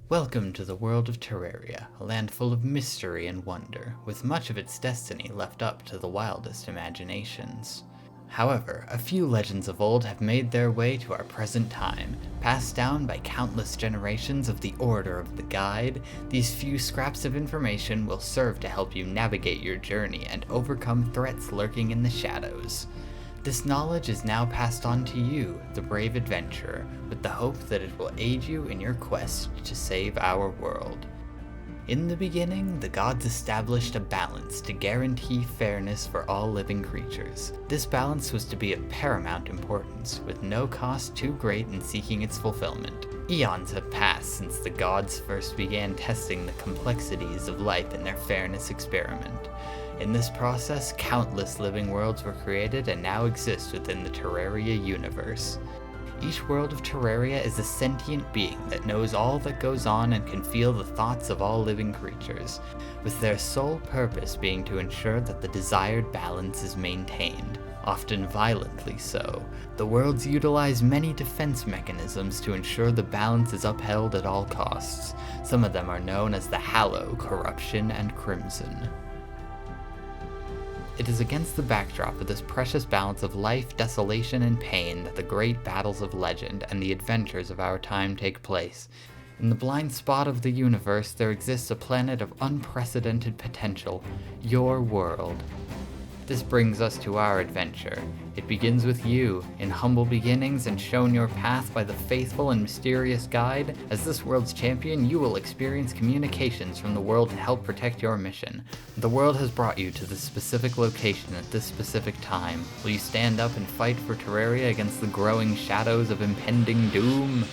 Welcome to the world of Terraria, a land full of mystery and wonder, with much of its destiny left up to the wildest imaginations. However, a few legends of old have made their way to our present time. Passed down by countless generations of the Order of the Guide, these few scraps of information will serve to help you navigate your journey and overcome threats lurking in the shadows. This knowledge is now passed on to you, the brave adventurer, with the hope that it will aid you in your quest to save our world. In the beginning, the gods established a balance to guarantee fairness for all living creatures. This balance was to be of paramount importance, with no cost too great in seeking its fulfillment. Eons have passed since the gods first began testing the complexities of life in their fairness experiment. In this process, countless living worlds were created and now exist within the Terraria universe. Each world of Terraria is a sentient being that knows all that goes on and can feel the thoughts of all living creatures, with their sole purpose being to ensure that the desired balance is maintained, often violently so. The worlds utilize many defense mechanisms to ensure the balance is upheld at all costs. Some of them are known as the Hallow, Corruption, and Crimson. It is against the backdrop of this precious balance of life, desolation, and pain that the great battles of legend and the adventures of our time take place. In the blind spot of the universe, there exists a planet of unprecedented potential, your world. This brings us to our adventure. It begins with you, in humble beginnings and shown your path by the faithful and mysterious guide. As this world's champion, you will experience communications from the world to help protect your mission. The world has brought you to this specific location at this specific time. Will you stand up and fight for Terraria against the growing shadows of impending doom?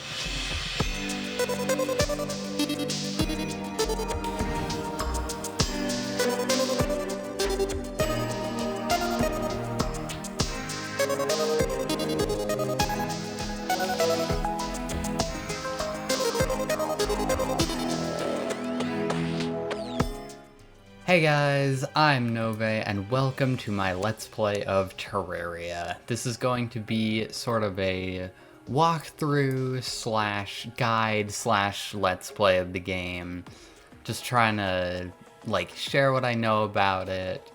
Hey guys, I'm Nove, and welcome to my Let's Play of Terraria. This is going to be sort of a walkthrough slash guide slash Let's Play of the game. Just trying to, share what I know about it,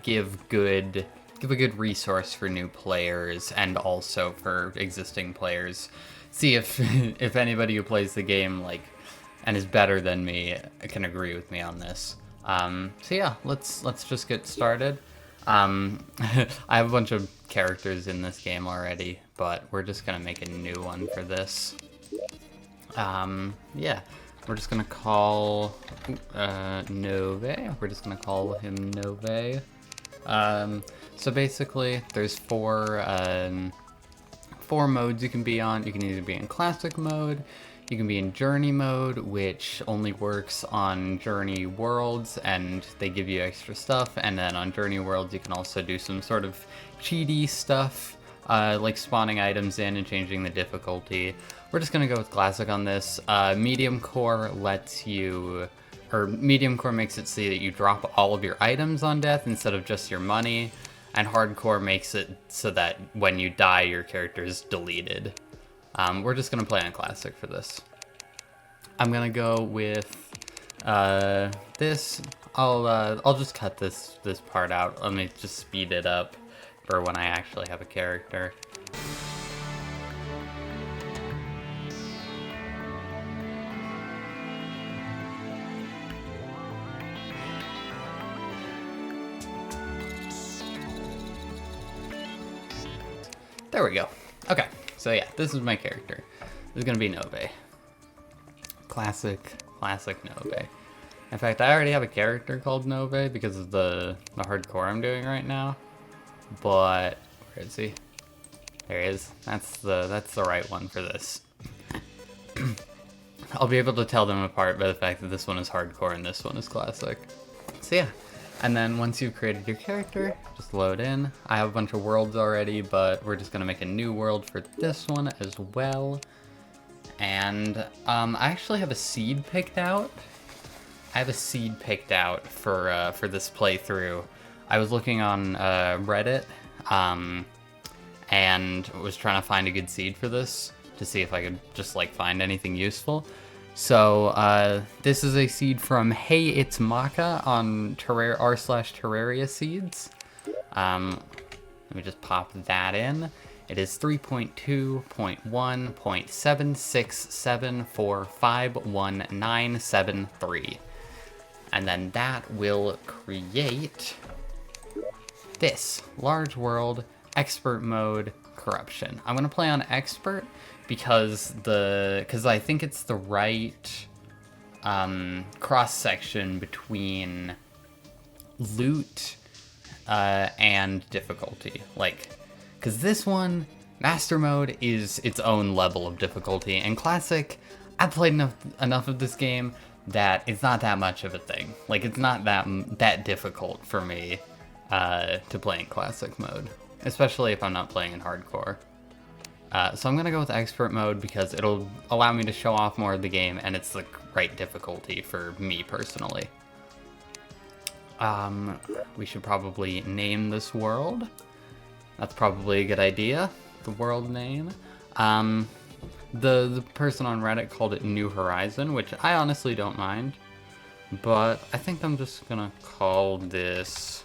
give a good resource for new players, and also for existing players. See if if anybody who plays the game, and is better than me can agree with me on this. So yeah, let's just get started. I have a bunch of characters in this game already, but we're just gonna make a new one for this. Yeah, we're just gonna call Nove. We're just gonna call him Nove. So basically, there's four modes you can be on. You can either be in classic mode. You can be in Journey mode, which only works on Journey worlds, and they give you extra stuff. And then on Journey worlds, you can also do some sort of cheaty stuff, like spawning items in and changing the difficulty. We're just gonna go with Classic on this. Medium Core Medium Core makes it so that you drop all of your items on death instead of just your money. And Hardcore makes it so that when you die, your character is deleted. We're just gonna play on Classic for this. I'm gonna go with this. I'll just cut this part out. Let me just speed it up for when I actually have a character. There we go. Okay. So yeah, this is my character. This is gonna be Nove. Classic Nove. In fact, I already have a character called Nove because of the hardcore I'm doing right now. But where is he? There he is. That's the right one for this. I'll be able to tell them apart by the fact that this one is hardcore and this one is classic. So yeah. And then once you've created your character, just load in. I have a bunch of worlds already, but we're just gonna make a new world for this one as well. And I actually have a seed picked out. I have a seed picked out for this playthrough. I was looking on Reddit and was trying to find a good seed for this to see if I could just find anything useful. So this is a seed from Hey It's Maca on r/Terraria seeds. Let me just pop that in. It is 3.2.1.767451973. And then that will create this large world expert mode corruption. I'm gonna play on expert because I think it's the right cross section between loot and difficulty. Like, because this one, master mode, is its own level of difficulty, and classic, I've played enough of this game that it's not that much of a thing. Like, it's not that difficult for me to play in classic mode, especially if I'm not playing in hardcore. So I'm gonna go with expert mode because it'll allow me to show off more of the game, and it's the right difficulty for me personally. We should probably name this world. That's probably a good idea, the world name. The person on Reddit called it New Horizon, which I honestly don't mind, but I think I'm just gonna call this,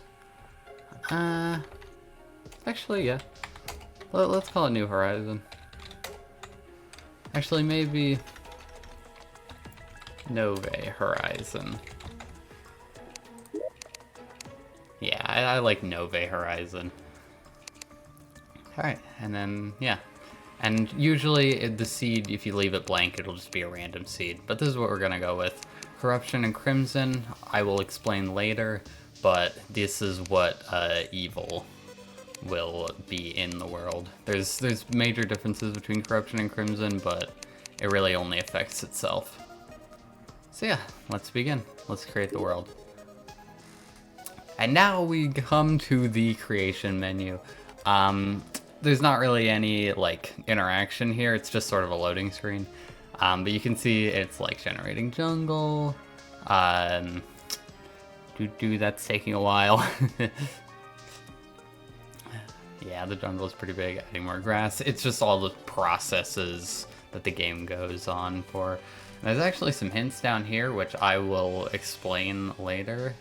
actually, yeah. Let's call it New Horizon. Actually, maybe Nove Horizon. Yeah, I like Nove Horizon. Alright, and then, yeah. And usually the seed, if you leave it blank, it'll just be a random seed. But this is what we're gonna go with. Corruption and Crimson, I will explain later, but this is what evil will be in the world. There's major differences between Corruption and Crimson, but it really only affects itself. So yeah, let's begin. Let's create the world. And now we come to the creation menu. There's not really any like interaction here, it's just sort of a loading screen. But you can see it's like generating jungle. That's taking a while. Yeah, the jungle is pretty big, adding more grass. It's just all the processes that the game goes on for. There's actually some hints down here, which I will explain later.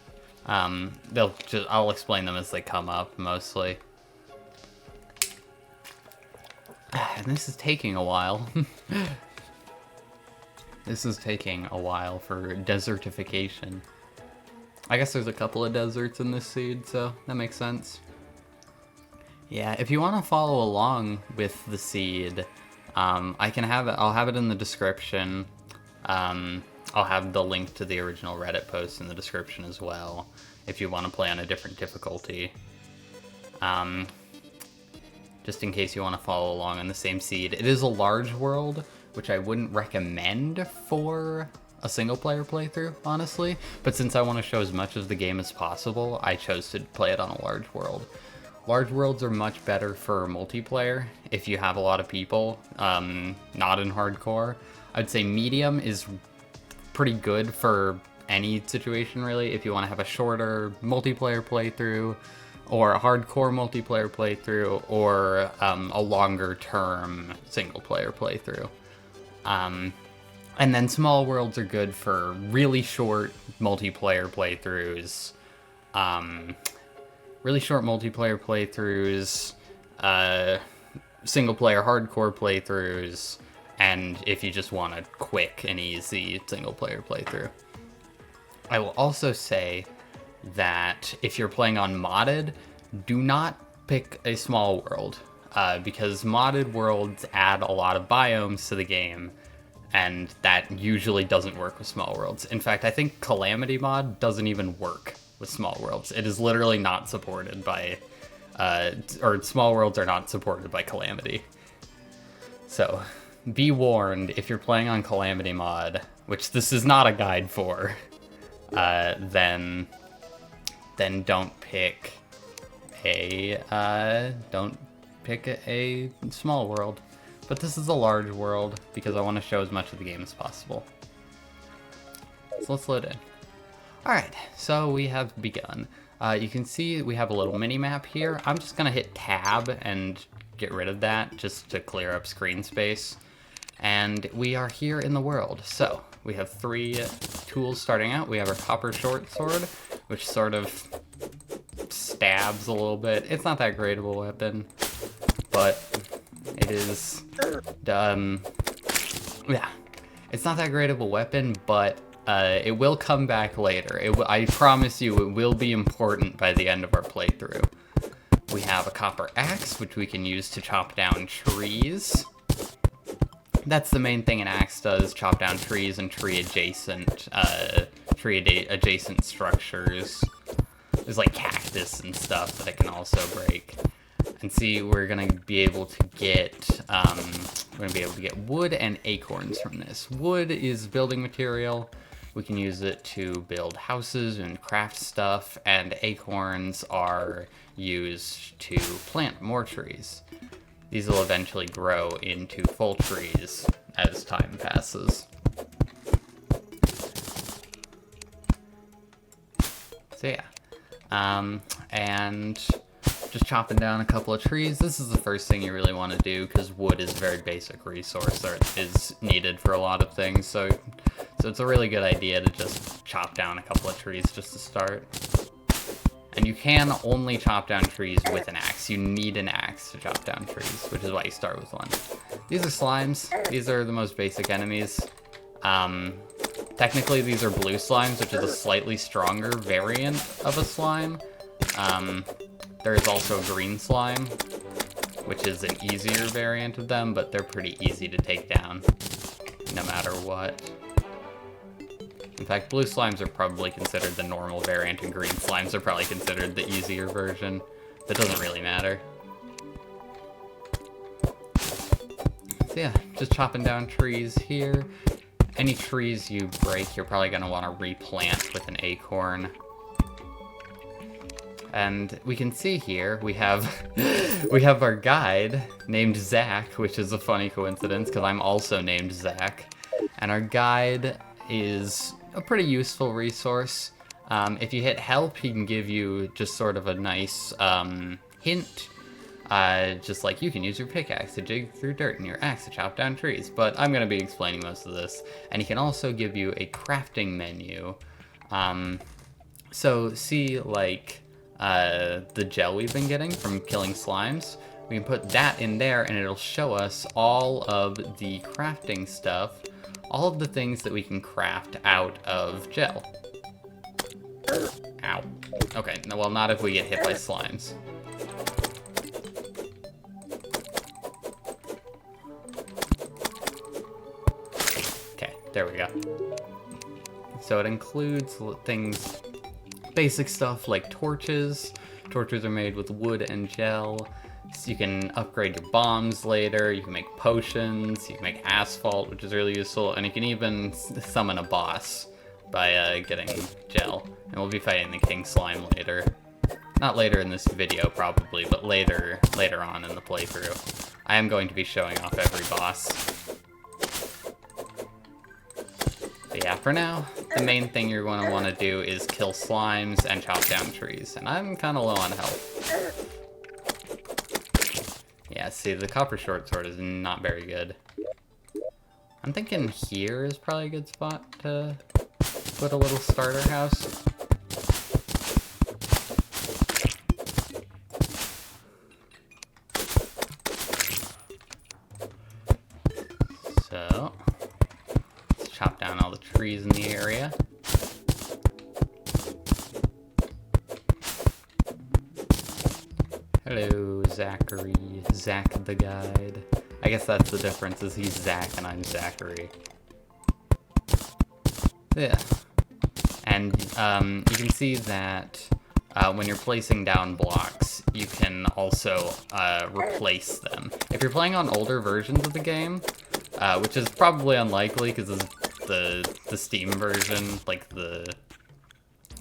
I'll explain them as they come up, mostly. And this is taking a while. This is taking a while for desertification. I guess there's a couple of deserts in this seed, so that makes sense. Yeah, if you want to follow along with the seed, I can have it. I'll have it in the description. I'll have the link to the original Reddit post in the description as well, if you want to play on a different difficulty. Just in case you want to follow along on the same seed. It is a large world, which I wouldn't recommend for a single-player playthrough, honestly. But since I want to show as much of the game as possible, I chose to play it on a large world. Large worlds are much better for multiplayer if you have a lot of people, not in hardcore. I'd say medium is pretty good for any situation, really, if you want to have a shorter multiplayer playthrough, or a hardcore multiplayer playthrough, or a longer-term single-player playthrough. And then small worlds are good for really short multiplayer playthroughs, single-player hardcore playthroughs, and if you just want a quick and easy single-player playthrough. I will also say that if you're playing on modded, do not pick a small world, because modded worlds add a lot of biomes to the game, and that usually doesn't work with small worlds. In fact, I think Calamity mod doesn't even work with small worlds. It is literally not supported by, or small worlds are not supported by Calamity. So, be warned, if you're playing on Calamity mod, which this is not a guide for, then don't pick a small world. But this is a large world because I want to show as much of the game as possible. So let's load in. Alright, so we have begun. You can see we have a little mini-map here. I'm just gonna hit tab and get rid of that just to clear up screen space. And we are here in the world. So we have 3 tools starting out. We have our copper short sword, which sort of stabs a little bit. It's not that great of a weapon, but it is, yeah, it's not that great of a weapon, but it will come back later. I promise you it will be important by the end of our playthrough. We have a copper axe, which we can use to chop down trees. That's the main thing an axe does, chop down trees and tree adjacent structures. There's like cactus and stuff that it can also break. And see, we're gonna be able to get wood and acorns from this. Wood is building material. We can use it to build houses and craft stuff, and acorns are used to plant more trees. These will eventually grow into full trees as time passes. So yeah, and just chopping down a couple of trees. This is the first thing you really want to do because wood is a very basic resource that is needed for a lot of things. So it's a really good idea to just chop down a couple of trees just to start. And you can only chop down trees with an axe. You need an axe to chop down trees, which is why you start with one. These are slimes. These are the most basic enemies. Technically, these are blue slimes, which is a slightly stronger variant of a slime. There's also green slime, which is an easier variant of them, but they're pretty easy to take down, no matter what. In fact, blue slimes are probably considered the normal variant, and green slimes are probably considered the easier version. That doesn't really matter. So yeah, just chopping down trees here. Any trees you break, you're probably going to want to replant with an acorn. And we can see here, we have our guide named Zach, which is a funny coincidence because I'm also named Zach. And our guide is a pretty useful resource. If you hit help, he can give you just sort of a nice hint. Just like you can use your pickaxe to dig through dirt and your axe to chop down trees. But I'm going to be explaining most of this. And he can also give you a crafting menu. So see, like, the gel we've been getting from killing slimes. We can put that in there and it'll show us all of the crafting stuff, all of the things that we can craft out of gel. Ow. Okay, well, not if we get hit by slimes. Okay, there we go. So it includes things, basic stuff like torches. Torches are made with wood and gel. So you can upgrade your bombs later, you can make potions, you can make asphalt, which is really useful, and you can even summon a boss by getting gel. And we'll be fighting the King Slime later. Not later in this video, probably, but later on in the playthrough. I am going to be showing off every boss. But yeah, for now, the main thing you're going to want to do is kill slimes and chop down trees, and I'm kind of low on health. Yeah, see, the copper short sword is not very good. I'm thinking here is probably a good spot to put a little starter house. So, let's chop down all the trees in the area. Hello, Zachary. Zach the guide. I guess that's the difference, is he's Zach and I'm Zachary. Yeah. And you can see that when you're placing down blocks, you can also replace them. If you're playing on older versions of the game, which is probably unlikely because the Steam version, like the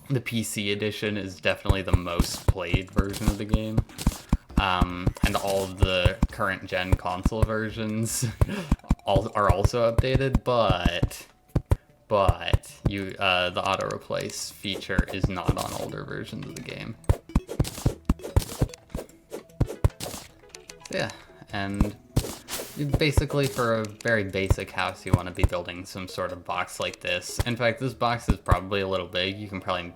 PC edition, is definitely the most played version of the game. And all of the current gen console versions are also updated, but the auto replace feature is not on older versions of the game. Yeah, and Basically, for a very basic house, you want to be building some sort of box like this. In fact, this box is probably a little big. You can probably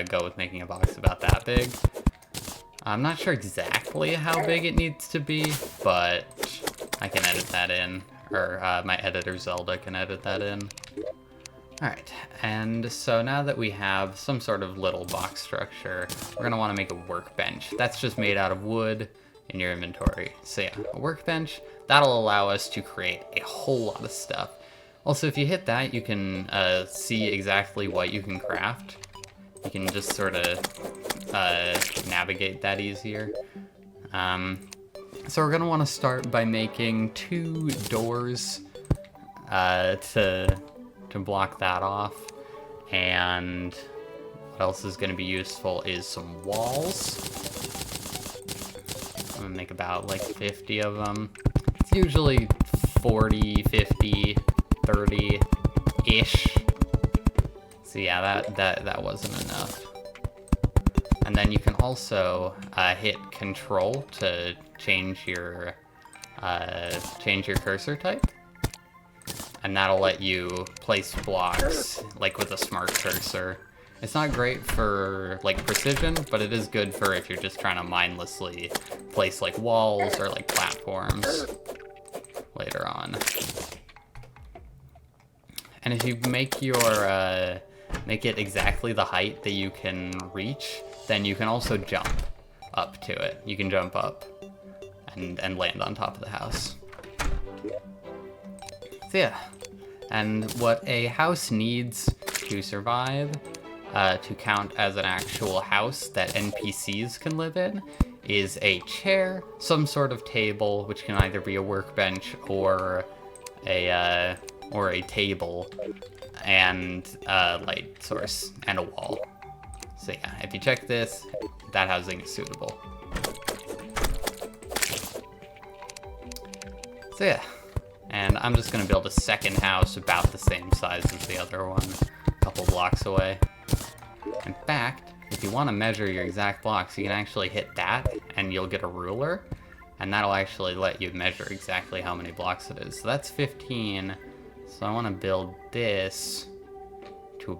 go with making a box about that big. I'm not sure exactly how big it needs to be, but I can edit that in. Or my editor, Zelda, can edit that in. Alright, and so now that we have some sort of little box structure, we're going to want to make a workbench. That's just made out of wood in your inventory. So yeah, a workbench, that'll allow us to create a whole lot of stuff. Also, if you hit that, you can see exactly what you can craft. You can just sort of navigate that easier. So we're going to want to start by making 2 doors to block that off. And what else is going to be useful is some walls. I'm going to make about like 50 of them. It's usually 40, 50, 30-ish. So yeah, that wasn't enough. And then you can also hit Control to change your cursor type, and that'll let you place blocks like with a smart cursor. It's not great for like precision, but it is good for if you're just trying to mindlessly place like walls or like platforms later on. And if you make your make it exactly the height that you can reach, then you can also jump up to it. You can jump up and land on top of the house. So yeah, and what a house needs to survive, to count as an actual house that NPCs can live in, is a chair, some sort of table, which can either be a workbench or a table, and a light source, and a wall. So yeah, if you check this, that housing is suitable. So yeah, and I'm just gonna build a second house about the same size as the other one, a couple blocks away. In fact, if you want to measure your exact blocks, you can actually hit that, and you'll get a ruler, and that'll actually let you measure exactly how many blocks it is. So that's 15, so I want to build this to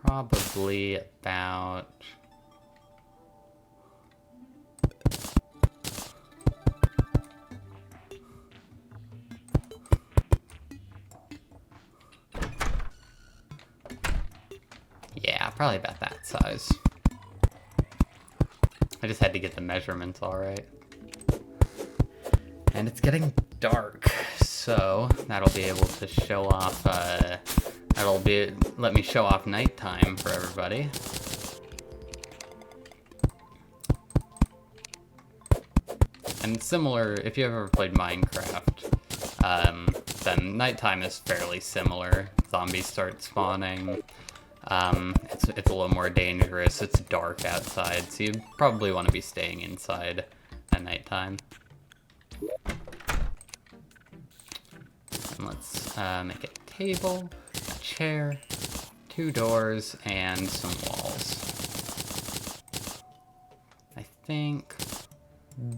probably about... yeah, probably about that size. I just had to get the measurements all right. And it's getting dark, so that'll be able to show off, let me show off nighttime for everybody. And similar, if you ever played Minecraft, then nighttime is fairly similar. Zombies start spawning. It's a little more dangerous. It's dark outside, so you probably want to be staying inside at nighttime. And let's make a table, a chair, 2 doors, and some walls. I think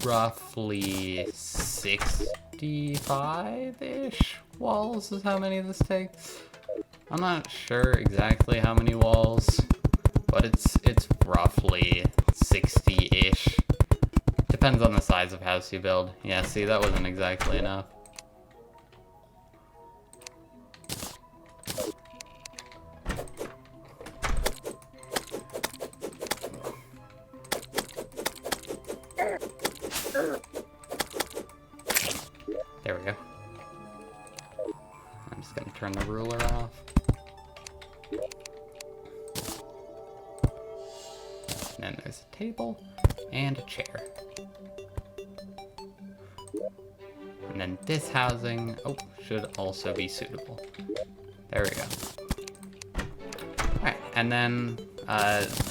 roughly 65-ish walls is how many this takes. I'm not sure exactly how many walls, but it's roughly 60-ish. Depends on the size of house you build. Yeah, see, that wasn't exactly enough. There we go. I'm just gonna turn the ruler off. And then there's a table and a chair. And then this housing, should also be suitable. There we go. Alright, and then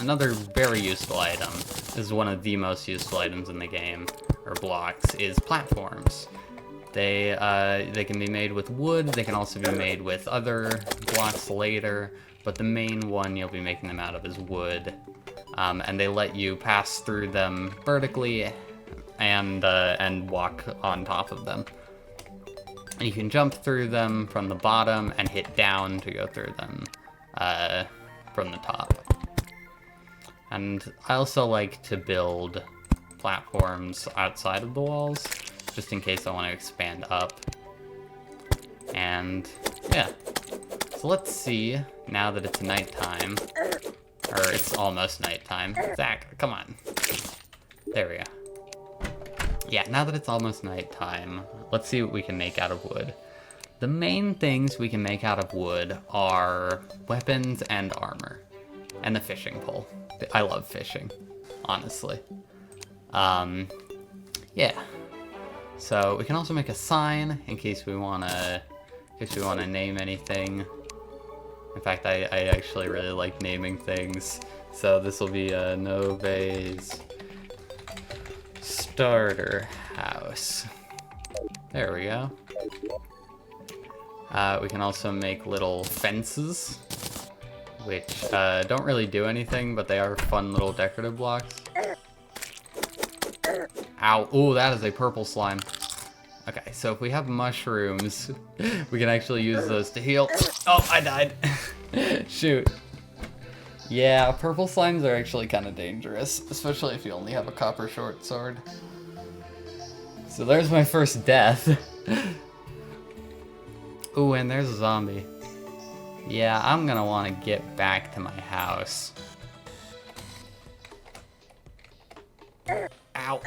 another very useful item, this is one of the most useful items in the game, or blocks, is platforms. They can be made with wood, they can also be made with other blocks later, but the main one you'll be making them out of is wood. and they let you pass through them vertically and walk on top of them. And you can jump through them from the bottom and hit down to go through them from the top. And I also like to build platforms outside of the walls, just in case I want to expand up. And yeah, so let's see, now that it's nighttime, or it's almost nighttime. Zach, come on. There we go. Yeah, now that it's almost nighttime, let's see what we can make out of wood. The main things we can make out of wood are weapons and armor, and the fishing pole. I love fishing, honestly. Yeah. So we can also make a sign in case we wanna name anything. In fact, I actually really like naming things. So this will be Nove's starter house. There we go. We can also make little fences, which don't really do anything, but they are fun little decorative blocks. Ow. Ooh, that is a purple slime. Okay, so if we have mushrooms, we can actually use those to heal. Oh, I died. Shoot. Yeah, purple slimes are actually kind of dangerous, especially if you only have a copper short sword. So there's my first death. Ooh, and there's a zombie. Yeah, I'm gonna want to get back to my house. Ow.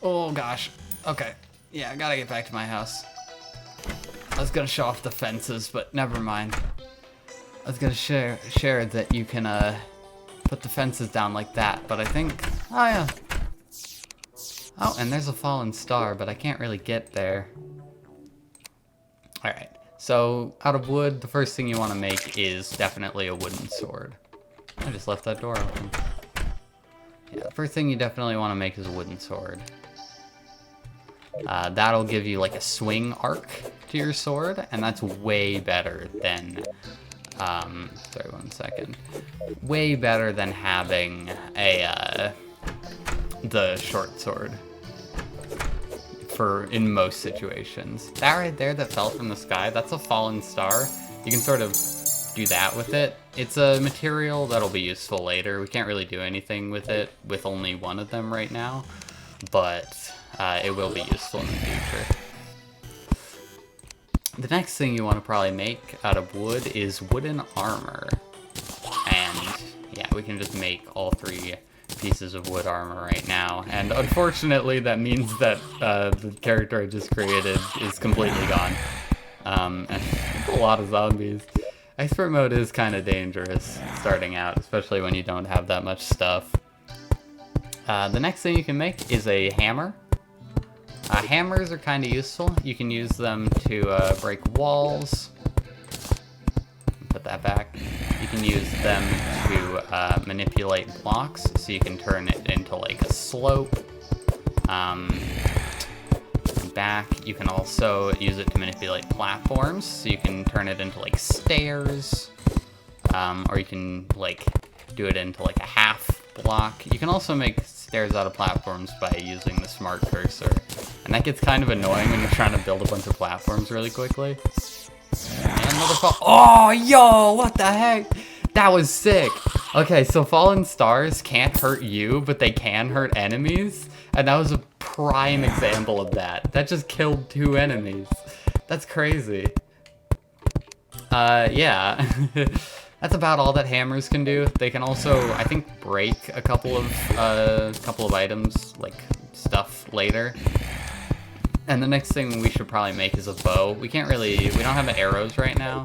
Oh gosh. Okay. Yeah, I gotta get back to my house. I was gonna show off the fences, but never mind. I was gonna share that you can put the fences down like that, but I think, oh yeah. Oh, and there's a fallen star, but I can't really get there. Alright, so out of wood, the first thing you want to make is definitely a wooden sword. I just left that door open. Yeah, the first thing you definitely want to make is a wooden sword. That'll give you like a swing arc to your sword, and that's way better than, sorry, 1 second. Way better than having the short sword in most situations. That right there that fell from the sky, that's a fallen star. You can sort of do that with it. It's a material that'll be useful later. We can't really do anything with it with only one of them right now, but it will be useful in the future. The next thing you want to probably make out of wood is wooden armor. And yeah, we can just make all 3 pieces of wood armor right now. And unfortunately, that means that the character I just created is completely gone. And a lot of zombies. Expert mode is kind of dangerous starting out, especially when you don't have that much stuff. The next thing you can make is a hammer. Hammers are kind of useful. You can use them to break walls. Put that back. You can use them to manipulate blocks, so you can turn it into like a slope. Back, you can also use it to manipulate platforms, so you can turn it into like stairs, or you can like do it into like a half block. You can also make stairs out of platforms by using the smart cursor, and that gets kind of annoying when you're trying to build a bunch of platforms really quickly. And another fall. Oh, yo, what the heck? That was sick. Okay, so fallen stars can't hurt you, but they can hurt enemies, and that was a prime example of that. That just killed 2 enemies. That's crazy. Yeah. That's about all that hammers can do. They can also, I think, break a couple of items, like stuff later. And the next thing we should probably make is a bow. We don't have arrows right now,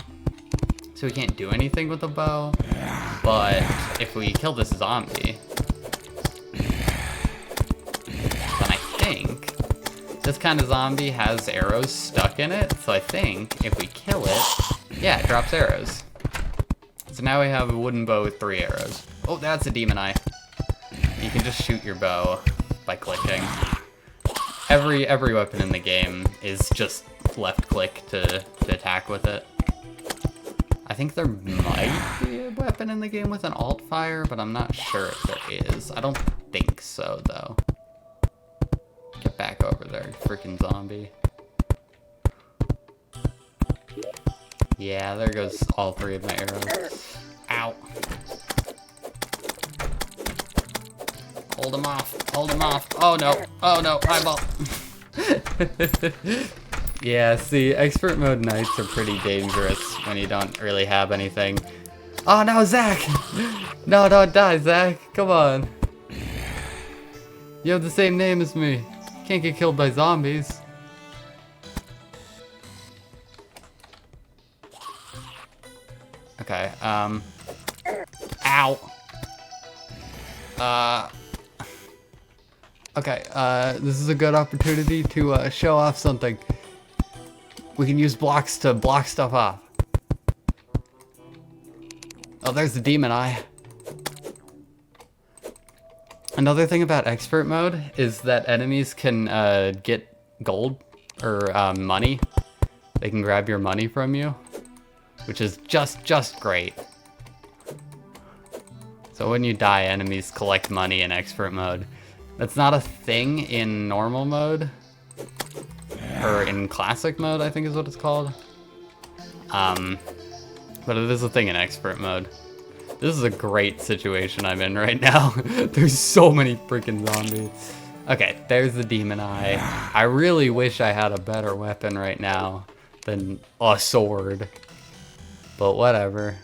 so we can't do anything with a bow. But if we kill this zombie, then I think this kind of zombie has arrows stuck in it. So I think if we kill it, yeah, it drops arrows. So now we have a wooden bow with 3 arrows. Oh, that's a demon eye. You can just shoot your bow by clicking. Every weapon in the game is just left click to attack with it. I think there might be a weapon in the game with an alt fire, but I'm not sure if there is. I don't think so, though. Get back over there, you freaking zombie. Yeah, there goes all 3 of my arrows. Ow. Hold him off. Hold him off. Oh no. Oh no. Eyeball. Yeah, see, expert mode nights are pretty dangerous when you don't really have anything. Oh no, Zach! No, don't die, Zach. Come on. You have the same name as me. Can't get killed by zombies. Okay, ow. Okay, this is a good opportunity to show off something. We can use blocks to block stuff off. Oh, there's the demon eye. Another thing about expert mode is that enemies can get gold or money. They can grab your money from you, which is just great. So when you die, enemies collect money in expert mode. That's not a thing in normal mode, or in classic mode, I think is what it's called. But it is a thing in expert mode. This is a great situation I'm in right now. There's so many freaking zombies. Okay, there's the demon eye. I really wish I had a better weapon right now than a sword, but whatever.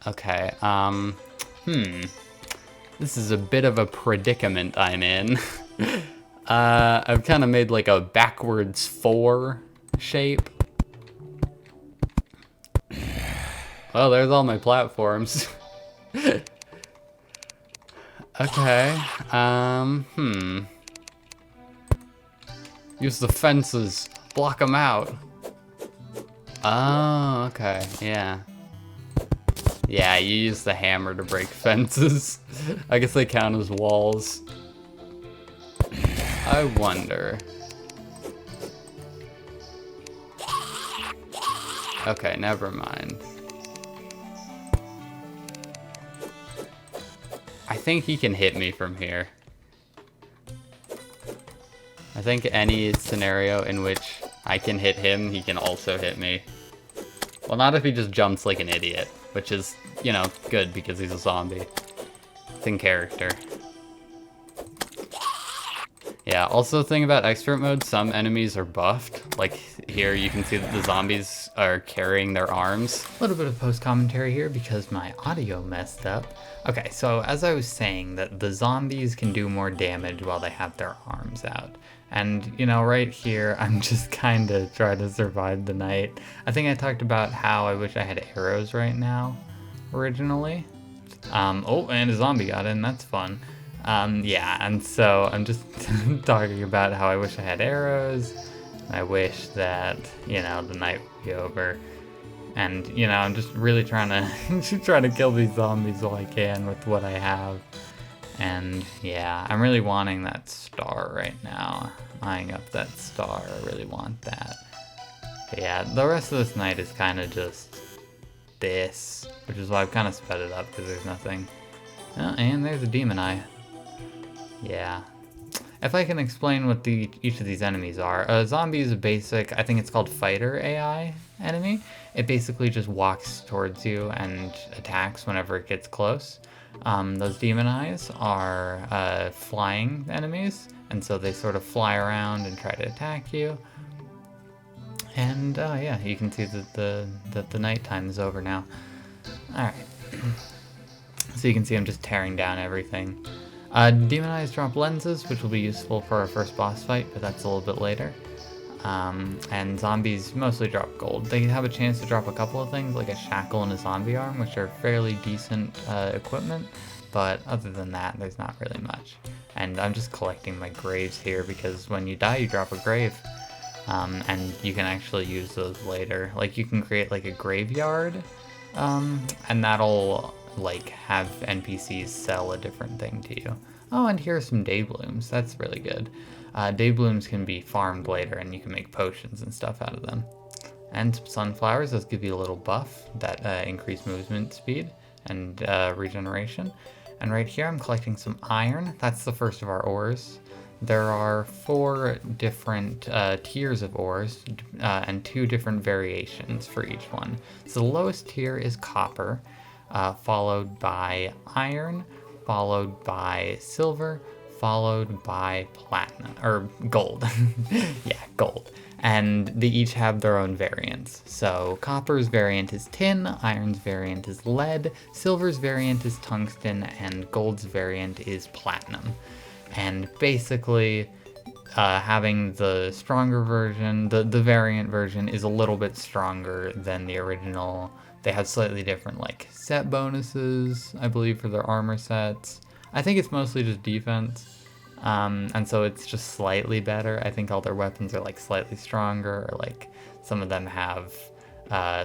Okay, this is a bit of a predicament I'm in. I've kind of made like a backwards 4 shape. Well, there's all my platforms. Okay, use the fences, block them out. Oh, okay, yeah. Yeah, you use the hammer to break fences. I guess they count as walls. I wonder. Okay, never mind. I think he can hit me from here. I think any scenario in which I can hit him, he can also hit me. Well, not if he just jumps like an idiot, which is, you know, good because he's a zombie. It's in character. Yeah, also the thing about expert mode, some enemies are buffed. Like here you can see that the zombies are carrying their arms. A little bit of post-commentary here because my audio messed up. Okay, so as I was saying, that the zombies can do more damage while they have their arms out. And, you know, right here, I'm just kind of trying to survive the night. I think I talked about how I wish I had arrows right now, originally. Oh, and a zombie got in, that's fun. Yeah, and so I'm just talking about how I wish I had arrows. I wish that, you know, the night would be over. And, you know, I'm just really trying to kill these zombies while I can with what I have. And yeah, I'm really wanting that star right now. Eyeing up that star, I really want that. But yeah, the rest of this night is kind of just this, which is why I've kind of sped it up because there's nothing. Oh, and there's a demon eye. Yeah. If I can explain what each of these enemies are. A zombie is a basic, I think it's called fighter AI enemy. It basically just walks towards you and attacks whenever it gets close. Those demon eyes are flying enemies, and so they sort of fly around and try to attack you. And yeah, you can see that the nighttime is over now. Alright. So you can see I'm just tearing down everything. Demon eyes drop lenses, which will be useful for our first boss fight, but that's a little bit later. And zombies mostly drop gold. They have a chance to drop a couple of things, like a shackle and a zombie arm, which are fairly decent equipment, but other than that, there's not really much. And I'm just collecting my graves here, because when you die, you drop a grave, and you can actually use those later. Like, you can create, like, a graveyard, and that'll, like, have NPCs sell a different thing to you. Oh, and here are some day blooms. That's really good. Day blooms can be farmed later, and you can make potions and stuff out of them. And some sunflowers, those give you a little buff that increase movement speed and regeneration. And right here I'm collecting some iron. That's the first of our ores. There are 4 different tiers of ores and 2 different variations for each one. So the lowest tier is copper, followed by iron, followed by silver, followed by platinum, or gold. Yeah, gold. And they each have their own variants. So copper's variant is tin, iron's variant is lead, silver's variant is tungsten, and gold's variant is platinum. And basically, having the stronger version, the variant version, is a little bit stronger than the original. They have slightly different like set bonuses, I believe, for their armor sets. I think it's mostly just defense. And so it's just slightly better. I think all their weapons are like slightly stronger, or like some of them have,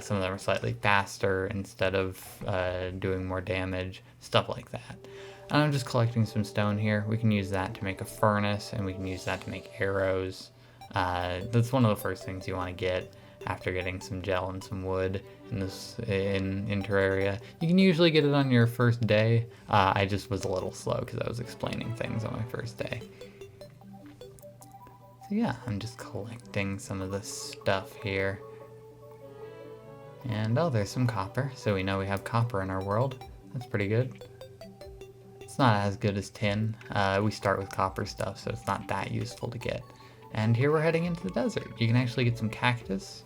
some of them are slightly faster instead of doing more damage, stuff like that. And I'm just collecting some stone here. We can use that to make a furnace, and we can use that to make arrows. That's one of the first things you want to get after getting some gel and some wood in Terraria. You can usually get it on your first day. I just was a little slow because I was explaining things on my first day. So yeah, I'm just collecting some of this stuff here. And oh, there's some copper, so we know we have copper in our world. That's pretty good. It's not as good as tin. We start with copper stuff, so it's not that useful to get. And here we're heading into the desert. You can actually get some cactus.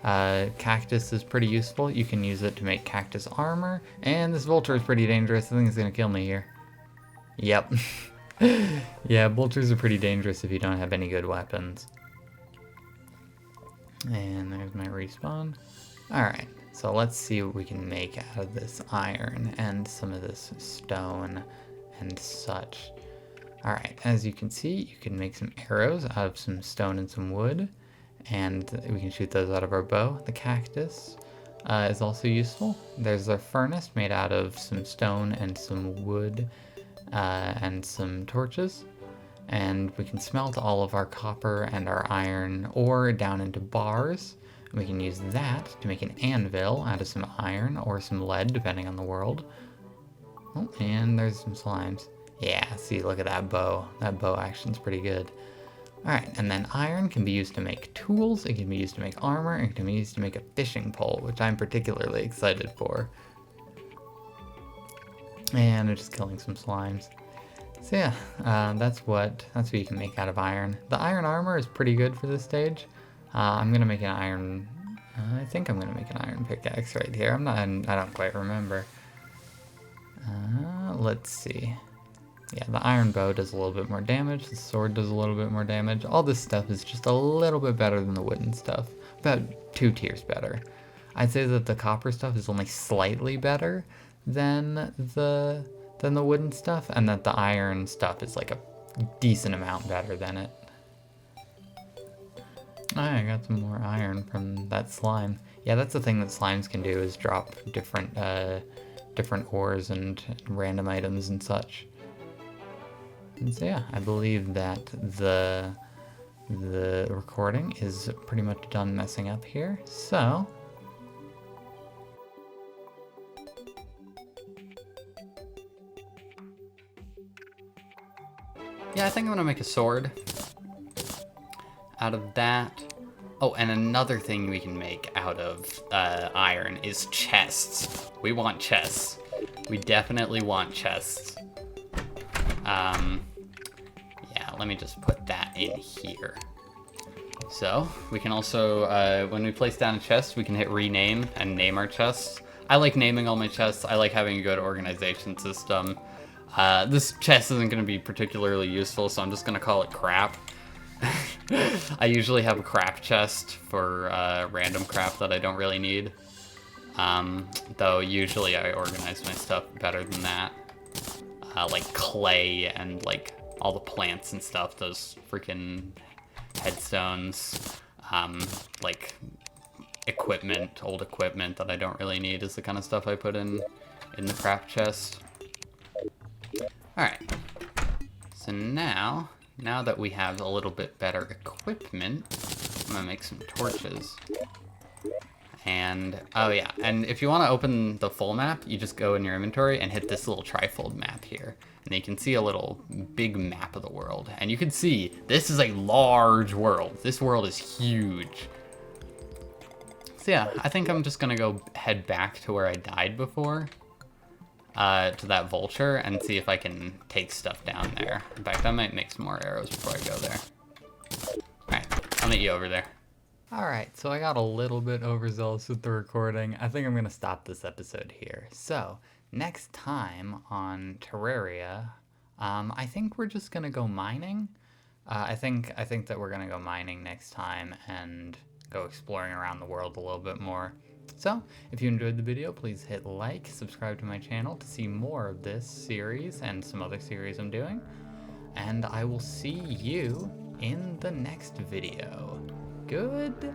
Cactus is pretty useful. You can use it to make cactus armor. And this vulture is pretty dangerous. I think it's gonna kill me here. Yep. Yeah, vultures are pretty dangerous if you don't have any good weapons. And there's my respawn. Alright, so let's see what we can make out of this iron and some of this stone and such. Alright, as you can see, you can make some arrows out of some stone and some wood, and we can shoot those out of our bow. The cactus is also useful. There's a furnace made out of some stone and some wood and some torches, and we can smelt all of our copper and our iron ore down into bars. We can use that to make an anvil out of some iron or some lead, depending on the world. Oh, and there's some slimes. Yeah, see, look at that bow. That bow action's pretty good. Alright, and then iron can be used to make tools, it can be used to make armor, it can be used to make a fishing pole, which I'm particularly excited for. And I'm just killing some slimes. So yeah, that's what you can make out of iron. The iron armor is pretty good for this stage. I'm gonna make an iron, I think I'm gonna make an iron pickaxe right here. I don't quite remember. Let's see. Yeah, the iron bow does a little bit more damage, the sword does a little bit more damage. All this stuff is just a little bit better than the wooden stuff. About 2 tiers better. I'd say that the copper stuff is only slightly better than the wooden stuff, and that the iron stuff is like a decent amount better than it. I got some more iron from that slime. Yeah, that's the thing that slimes can do, is drop different ores and random items and such. And so yeah, I believe that the recording is pretty much done messing up here. So yeah, I think I'm gonna make a sword out of that. Oh, and another thing we can make out of iron is chests. We want chests. We definitely want chests. Yeah, let me just put that in here. So we can also, when we place down a chest, we can hit rename and name our chests. I like naming all my chests. I like having a good organization system. This chest isn't going to be particularly useful, so I'm just going to call it crap. I usually have a crap chest for random crap that I don't really need. Though usually I organize my stuff better than that. Like clay and like all the plants and stuff, those freaking headstones, like equipment, old equipment that I don't really need is the kind of stuff I put in the craft chest. Alright, so now now that we have a little bit better equipment, I'm gonna make some torches. And, oh yeah, and if you want to open the full map, you just go in your inventory and hit this little trifold map here. And you can see a little big map of the world. And you can see, this is a large world. This world is huge. So yeah, I think I'm just gonna go head back to where I died before. To that vulture and see if I can take stuff down there. In fact, I might make some more arrows before I go there. Alright, I'll meet you over there. Alright, so I got a little bit overzealous with the recording. I think I'm going to stop this episode here. So, next time on Terraria, I think we're just going to go mining. I think that we're going to go mining next time and go exploring around the world a little bit more. So, if you enjoyed the video, please hit like, subscribe to my channel to see more of this series and some other series I'm doing. And I will see you in the next video. Goodbye.